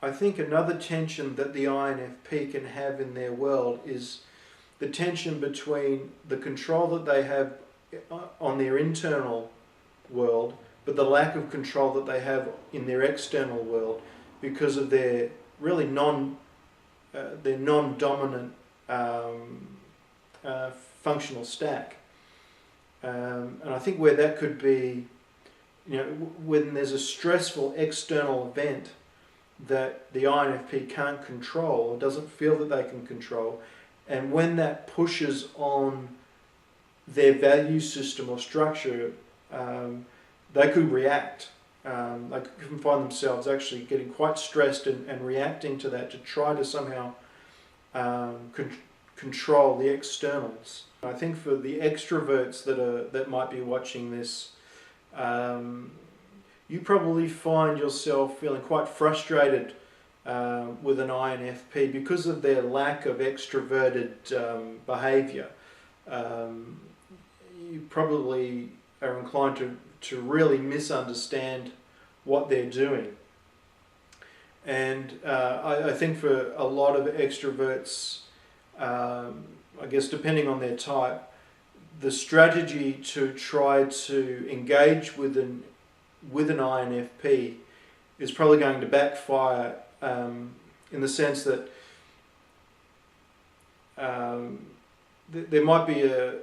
I think another tension that the INFP can have in their world is the tension between the control that they have on their internal world, but the lack of control that they have in their external world because of their really their non-dominant functional stack. And I think where that could be, when there's a stressful external event that the INFP can't control or doesn't feel that they can control, and when that pushes on their value system or structure, they could react. They can find themselves actually getting quite stressed and reacting to that to try to somehow control the externals. I think for the extroverts that might be watching this, you probably find yourself feeling quite frustrated with an INFP because of their lack of extroverted behaviour. You probably are inclined to really misunderstand what they're doing. And I think for a lot of extroverts, I guess depending on their type, the strategy to try to engage with an INFP is probably going to backfire in the sense that there might be a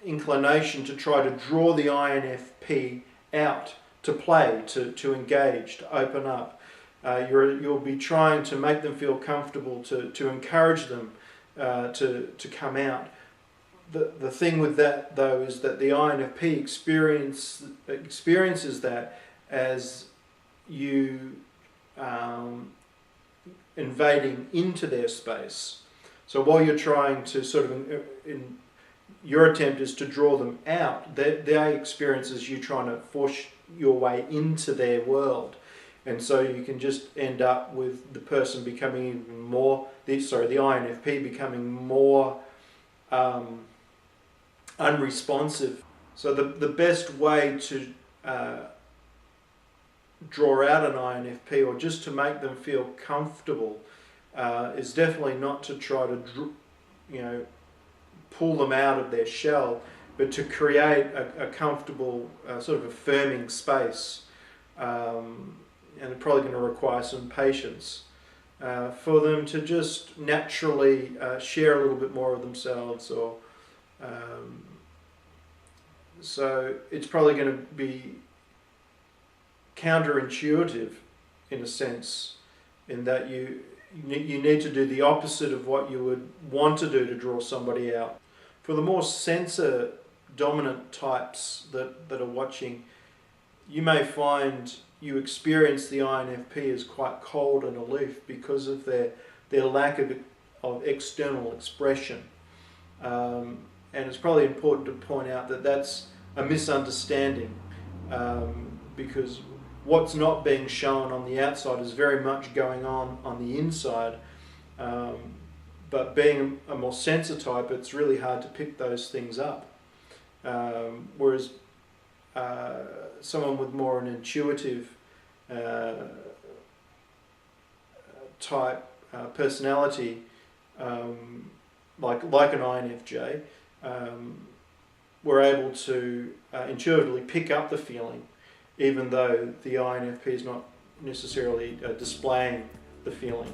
inclination to try to draw the INFP out to play, to engage, to open up. You'll be trying to make them feel comfortable, to encourage them to come out. The thing with that, though, is that the INFP experiences that as you invading into their space. So while you're trying to your attempt is to draw them out, they experience as you trying to force your way into their world. And so you can just end up with the person becoming even more, the INFP becoming more unresponsive. So the best way to draw out an INFP, or just to make them feel comfortable, is definitely not to try to pull them out of their shell, but to create a comfortable sort of affirming space. And it's probably going to require some patience for them to just naturally share a little bit more of themselves, or so it's probably going to be counterintuitive in a sense, in that you need to do the opposite of what you would want to do to draw somebody out. For the more sensor dominant types that are watching, you may find you experience the INFP as quite cold and aloof because of their lack of external expression. And it's probably important to point out that that's a misunderstanding, because what's not being shown on the outside is very much going on the inside. But being a more sensor type, it's really hard to pick those things up. Whereas someone with more an intuitive type personality, like an INFJ, we're able to intuitively pick up the feeling, even though the INFP is not necessarily displaying the feeling.